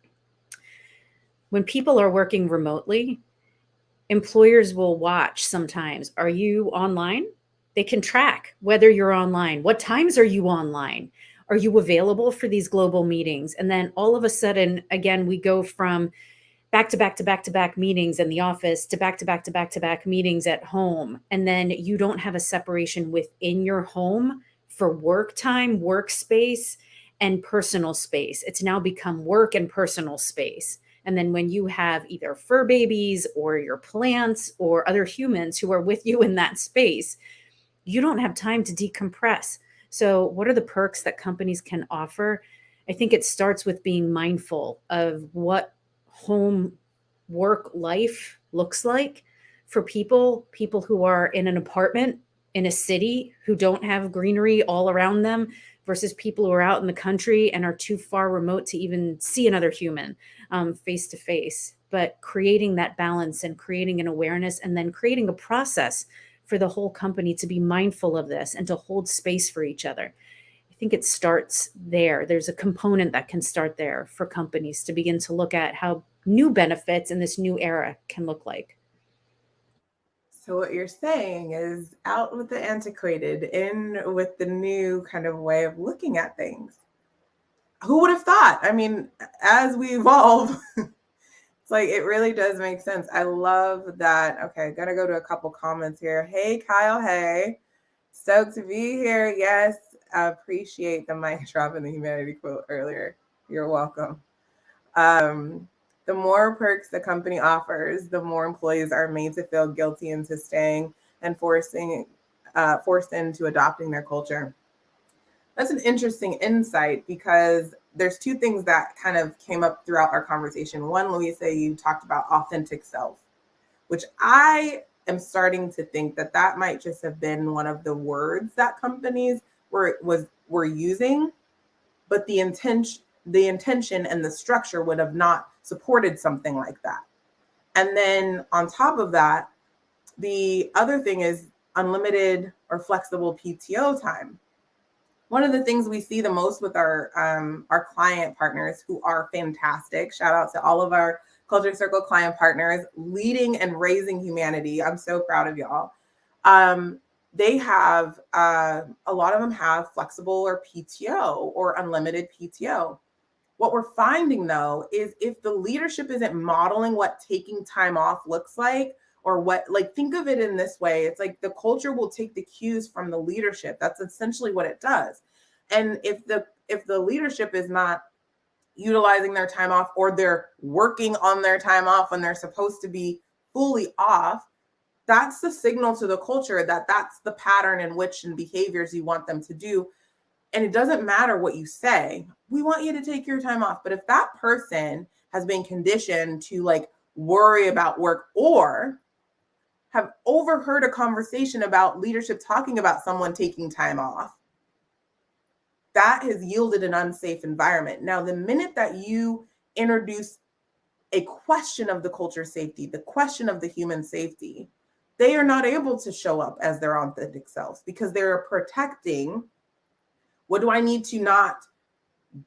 When people are working remotely, employers will watch sometimes. Are you online? They can track whether you're online. What times are you online? Are you available for these global meetings? And then all of a sudden, again, we go from back to back to back to back meetings in the office to back to back to back to back meetings at home. And then you don't have a separation within your home for work time, workspace, and personal space. It's now become work and personal space. And then when you have either fur babies or your plants or other humans who are with you in that space, you don't have time to decompress. So what are the perks that companies can offer? I think it starts with being mindful of what home work life looks like for people who are in an apartment in a city who don't have greenery all around them versus people who are out in the country and are too far remote to even see another human face to face. But creating that balance and creating an awareness and then creating a process for the whole company to be mindful of this and to hold space for each other. I think it starts there. There's a component that can start there for companies to begin to look at how new benefits in this new era can look like. So what you're saying is out with the antiquated, in with the new kind of way of looking at things. Who would have thought? I mean, as we evolve, it's like it really does make sense. I love that. Okay, gonna go to a couple comments here. Hey, Kyle. Hey, stoked to be here. Yes, I appreciate the mic drop and the humanity quote earlier. You're welcome. The more perks the company offers, the more employees are made to feel guilty into staying and forced into adopting their culture. That's an interesting insight because there's two things that kind of came up throughout our conversation. One, Louisa, you talked about authentic self, which I am starting to think that might just have been one of the words that companies were using, but the intention and the structure would have not supported something like that. And then on top of that, the other thing is unlimited or flexible PTO time. One of the things we see the most with our client partners, who are fantastic. Shout out to all of our Culture Circle client partners leading and raising humanity. I'm so proud of y'all. They have, a lot of them have flexible or PTO or unlimited PTO. What we're finding though, is if the leadership isn't modeling what taking time off looks like, or what, like, think of it in this way. It's like the culture will take the cues from the leadership. That's essentially what it does. And if the leadership is not utilizing their time off, or they're working on their time off when they're supposed to be fully off, that's the signal to the culture that that's the pattern in which and behaviors you want them to do. And it doesn't matter what you say. We want you to take your time off. But if that person has been conditioned to like worry about work, or have overheard a conversation about leadership talking about someone taking time off, that has yielded an unsafe environment. Now, the minute that you introduce a question of the culture safety, the question of the human safety, they are not able to show up as their authentic selves because they're protecting, what do I need to not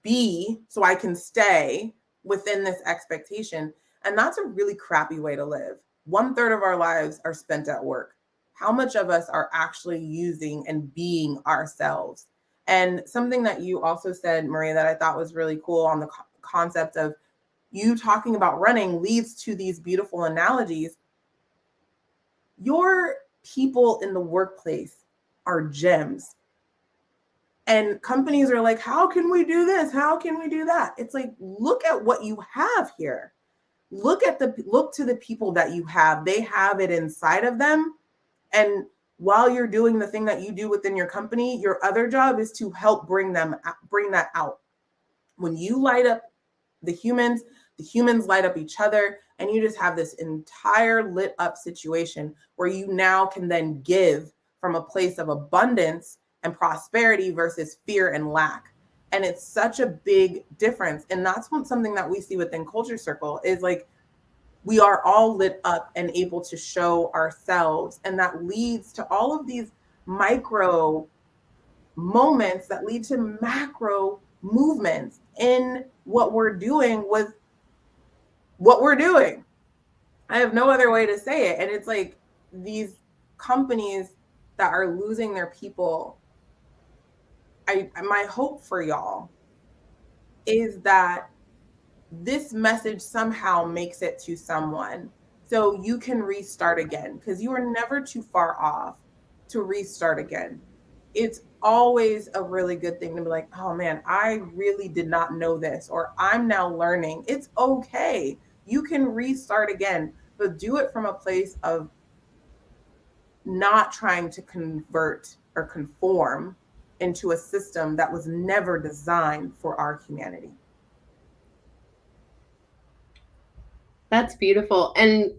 be so I can stay within this expectation? And that's a really crappy way to live. 1/3 of our lives are spent at work. How much of us are actually using and being ourselves? And something that you also said, Maria, that I thought was really cool on the concept of you talking about running leads to these beautiful analogies. Your people in the workplace are gems. And companies are like, how can we do this? How can we do that? It's like, look at what you have here. Look to the people that you have. They have it inside of them. And while you're doing the thing that you do within your company, your other job is to help bring that out. When you light up the humans light up each other, and you just have this entire lit up situation where you now can then give from a place of abundance and prosperity versus fear and lack. And it's such a big difference. And that's something that we see within Culture Circle is like, we are all lit up and able to show ourselves. And that leads to all of these micro moments that lead to macro movements in what we're doing with what we're doing. I have no other way to say it. And it's like these companies that are losing their people. My hope for y'all is that this message somehow makes it to someone so you can restart again, because you are never too far off to restart again. It's always a really good thing to be like, oh man, I really did not know this, or I'm now learning. It's okay. You can restart again, but do it from a place of not trying to convert or conform into a system that was never designed for our humanity. That's beautiful. And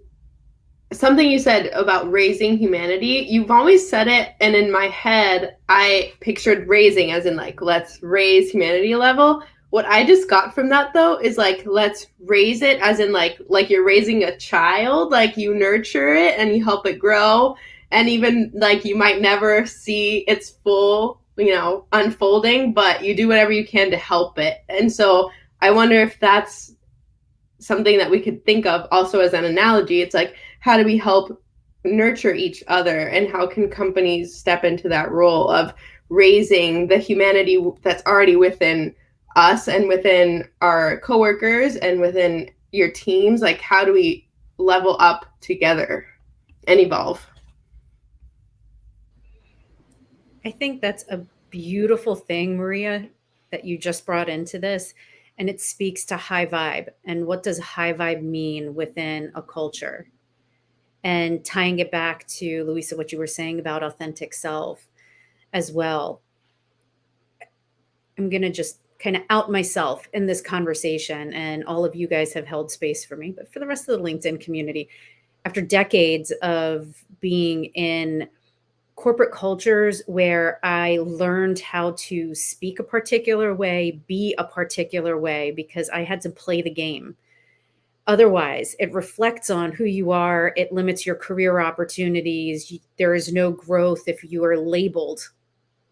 something you said about raising humanity, you've always said it, and in my head, I pictured raising as in like, let's raise humanity level. What I just got from that though is like, let's raise it as in like you're raising a child, like you nurture it and you help it grow. And even like you might never see its full, unfolding, but you do whatever you can to help it. And so I wonder if that's something that we could think of also as an analogy. It's like, how do we help nurture each other, and how can companies step into that role of raising the humanity that's already within us and within our coworkers and within your teams? Like, how do we level up together and evolve? I think that's a beautiful thing, Maria, that you just brought into this. And it speaks to high vibe. And what does high vibe mean within a culture? And tying it back to, Louisa, what you were saying about authentic self as well. I'm going to just kind of out myself in this conversation, and all of you guys have held space for me. But for the rest of the LinkedIn community, after decades of being in corporate cultures where I learned how to speak a particular way, be a particular way, because I had to play the game. Otherwise, it reflects on who you are. It limits your career opportunities. There is no growth if you are labeled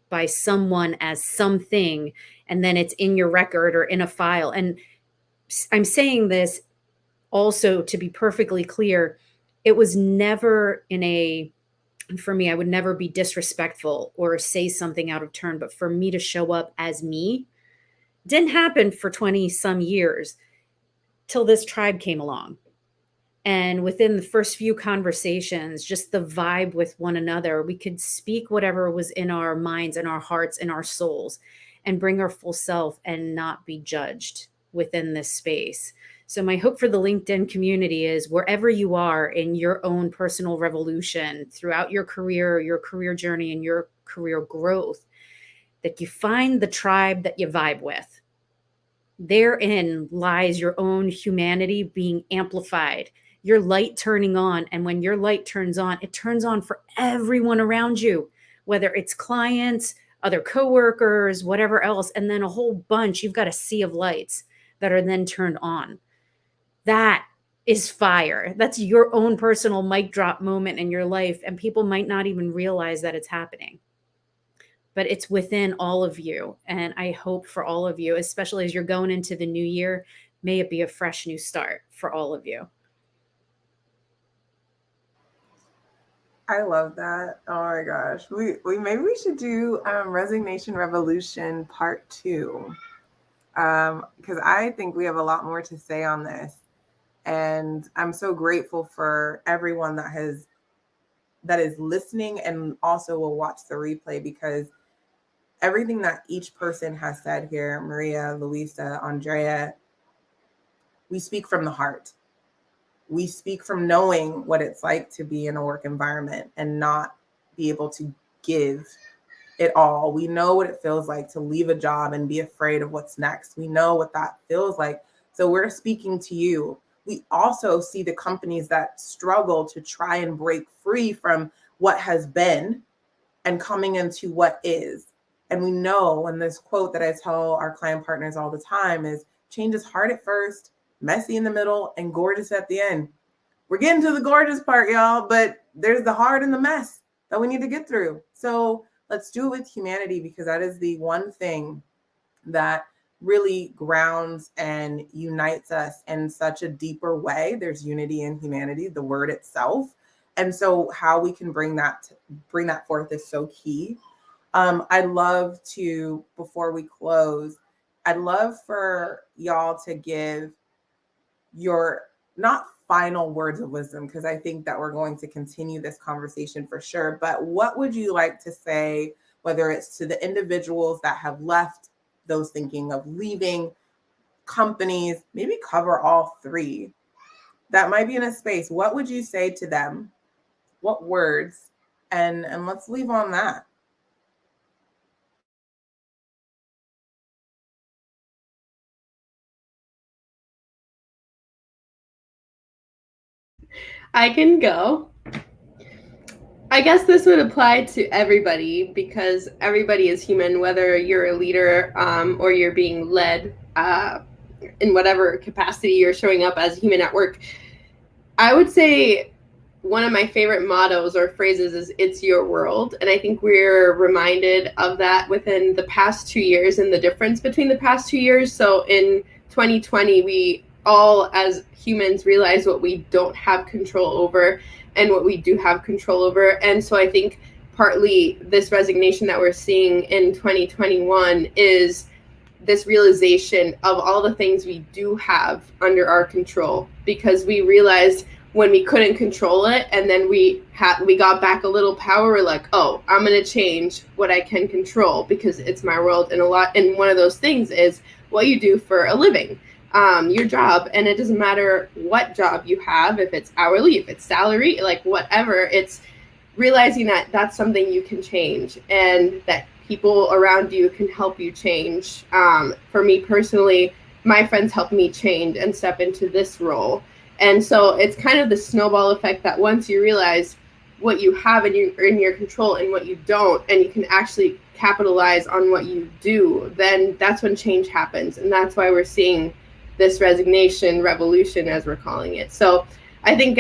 by someone as something, and then it's in your record or in a file. And I'm saying this also to be perfectly clear. It was never for me, I would never be disrespectful or say something out of turn, but for me to show up as me didn't happen for 20 some years till this tribe came along. And within the first few conversations, just the vibe with one another, we could speak whatever was in our minds and our hearts and our souls and bring our full self and not be judged within this space. So my hope for the LinkedIn community is wherever you are in your own personal revolution throughout your career journey, and your career growth, that you find the tribe that you vibe with. Therein lies your own humanity being amplified, your light turning on. And when your light turns on, it turns on for everyone around you, whether it's clients, other coworkers, whatever else. And then a whole bunch, you've got a sea of lights that are then turned on. That is fire. That's your own personal mic drop moment in your life. And people might not even realize that it's happening. But it's within all of you. And I hope for all of you, especially as you're going into the new year, may it be a fresh new start for all of you. I love that. Oh my gosh. We maybe we should do Resignation Revolution Part 2. Because I think we have a lot more to say on this. And I'm so grateful for everyone that is listening and also will watch the replay, because everything that each person has said here, Maria, Louisa, Andrea, we speak from the heart. We speak from knowing what it's like to be in a work environment and not be able to give it all. We know what it feels like to leave a job and be afraid of what's next. We know what that feels like. So we're speaking to you. We also see the companies that struggle to try and break free from what has been and coming into what is. And we know, and this quote that I tell our client partners all the time is, change is hard at first, messy in the middle, and gorgeous at the end. We're getting to the gorgeous part, y'all, but there's the hard and the mess that we need to get through. So let's do it with humanity, because that is the one thing that really grounds and unites us in such a deeper way. There's unity in humanity, the word itself. And so how we can bring that forth is so key. I'd love to, before we close, I'd love for y'all to give your not final words of wisdom, because I think that we're going to continue this conversation for sure. But what would you like to say, whether it's to the individuals that have left, those thinking of leaving, companies, maybe cover all three that might be in a space? What would you say to them? What words? And let's leave on that. I can go. I guess this would apply to everybody, because everybody is human, whether you're a leader or you're being led in whatever capacity you're showing up as a human at work. I would say one of my favorite mottos or phrases is, it's your world. And I think we're reminded of that within the past 2 years and the difference between the past 2 years. So in 2020, we all as humans realize what we don't have control over and what we do have control over. And so I think partly this resignation that we're seeing in 2021 is this realization of all the things we do have under our control, because we realized when we couldn't control it, and then we got back a little power, we're like, oh, I'm going to change what I can control because it's my world. And one of those things is what you do for a living, your job. And it doesn't matter what job you have, if it's hourly, if it's salary, like whatever, it's realizing that that's something you can change and that people around you can help you change. For me personally, my friends helped me change and step into this role. And so it's kind of the snowball effect that once you realize what you have in your control and what you don't, and you can actually capitalize on what you do, then that's when change happens. And that's why we're seeing this resignation revolution, as we're calling it. So I think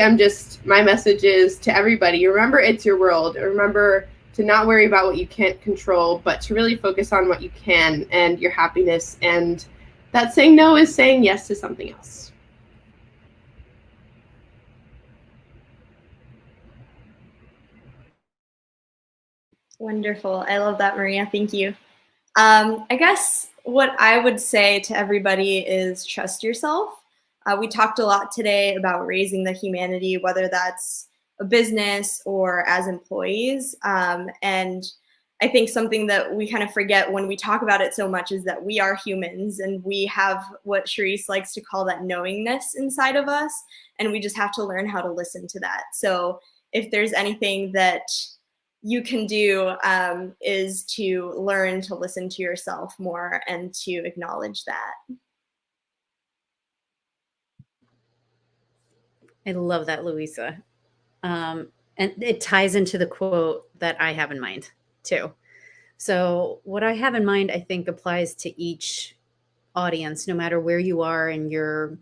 my message is to everybody, remember it's your world. Remember to not worry about what you can't control, but to really focus on what you can and your happiness. And that saying no is saying yes to something else. Wonderful. I love that, Maria. Thank you. I guess what I would say to everybody is trust yourself. We talked a lot today about raising the humanity, whether that's a business or as employees. And I think something that we kind of forget when we talk about it so much is that we are humans and we have what Charisse likes to call that knowingness inside of us. And we just have to learn how to listen to that. So if there's anything that you can do is to learn to listen to yourself more and to acknowledge that. I love that, Louisa. And it ties into the quote that I have in mind too. So what I have in mind, I think, applies to each audience, no matter where you are in your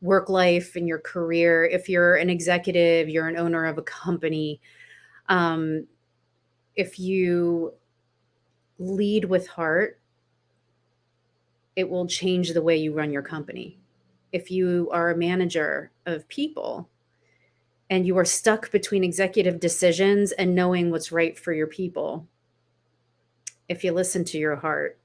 work life, in your career. If you're an executive, you're an owner of a company, if you lead with heart, it will change the way you run your company. If you are a manager of people and you are stuck between executive decisions and knowing what's right for your people, if you listen to your heart,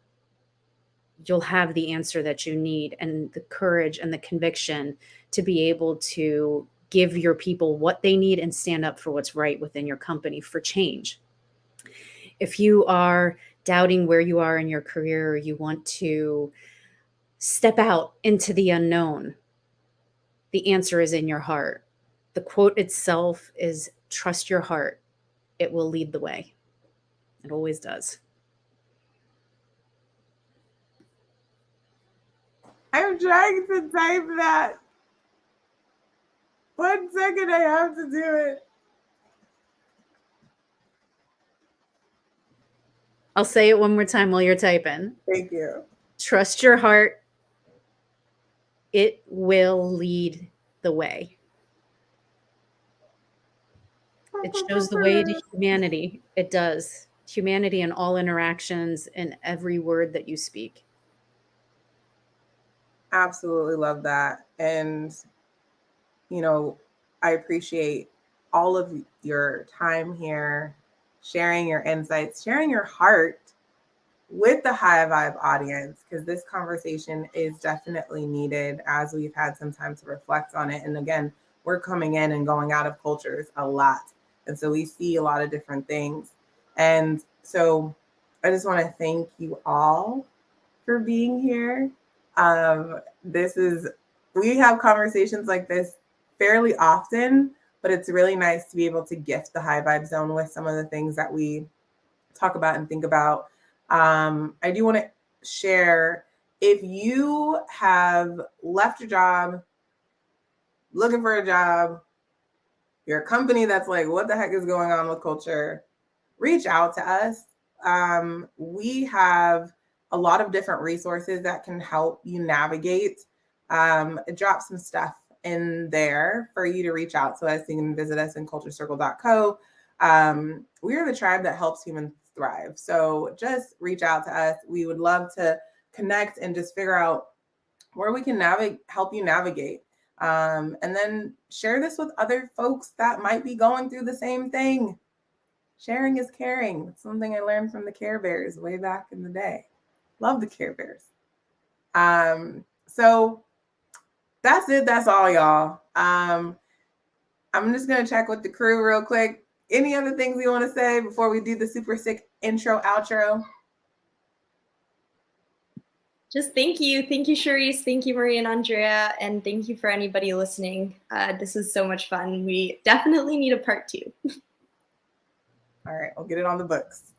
you'll have the answer that you need and the courage and the conviction to be able to give your people what they need and stand up for what's right within your company for change. If you are doubting where you are in your career, or you want to step out into the unknown, the answer is in your heart. The quote itself is, trust your heart. It will lead the way. It always does. I'm trying to type that. 1 second, I have to do it. I'll say it one more time while you're typing. Thank you. Trust your heart. It will lead the way. It shows the way to humanity. It does. Humanity in all interactions and every word that you speak. Absolutely love that. And, you know, I appreciate all of your time here, sharing your insights, sharing your heart with the High Vibe audience, because this conversation is definitely needed as we've had some time to reflect on it. And again, we're coming in and going out of cultures a lot. And so we see a lot of different things. And so I just want to thank you all for being here. We have conversations like this fairly often, but it's really nice to be able to gift the High Vibe Zone with some of the things that we talk about and think about. I do want to share, if you have left your job, looking for a job, you're a company that's like, what the heck is going on with culture? Reach out to us. We have a lot of different resources that can help you navigate. Drop some stuff in there for you to reach out to us. You can visit us in culturecircle.co. We are the tribe that helps humans thrive. So just reach out to us. We would love to connect and just figure out where we can help you navigate. And then share this with other folks that might be going through the same thing. Sharing is caring. It's something I learned from the Care Bears way back in the day. Love the Care Bears. So that's it. That's all, y'all. I'm just going to check with the crew real quick. Any other things you want to say before we do the super sick intro, outro? Just thank you. Thank you, Charisse. Thank you, Maria and Andrea. And thank you for anybody listening. This is so much fun. We definitely need a part 2. All right, we'll get it on the books.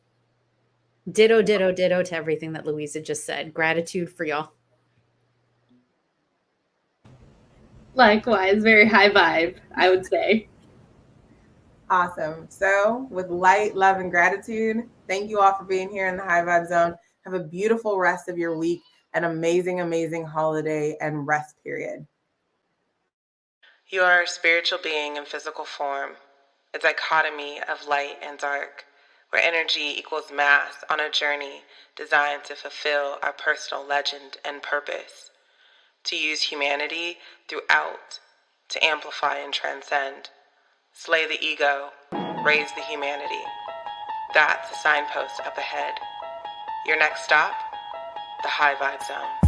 Ditto, ditto, ditto to everything that Louisa just said. Gratitude for y'all. Likewise, very high vibe, I would say. Awesome. So with light, love, and gratitude, thank you all for being here in the High Vibe Zone. Have a beautiful rest of your week, an amazing, amazing holiday and rest period. You are a spiritual being in physical form, a dichotomy of light and dark, where energy equals mass on a journey designed to fulfill our personal legend and purpose, to use humanity throughout, to amplify and transcend, slay the ego, raise the humanity. That's the signpost up ahead. Your next stop, the High Vibe Zone.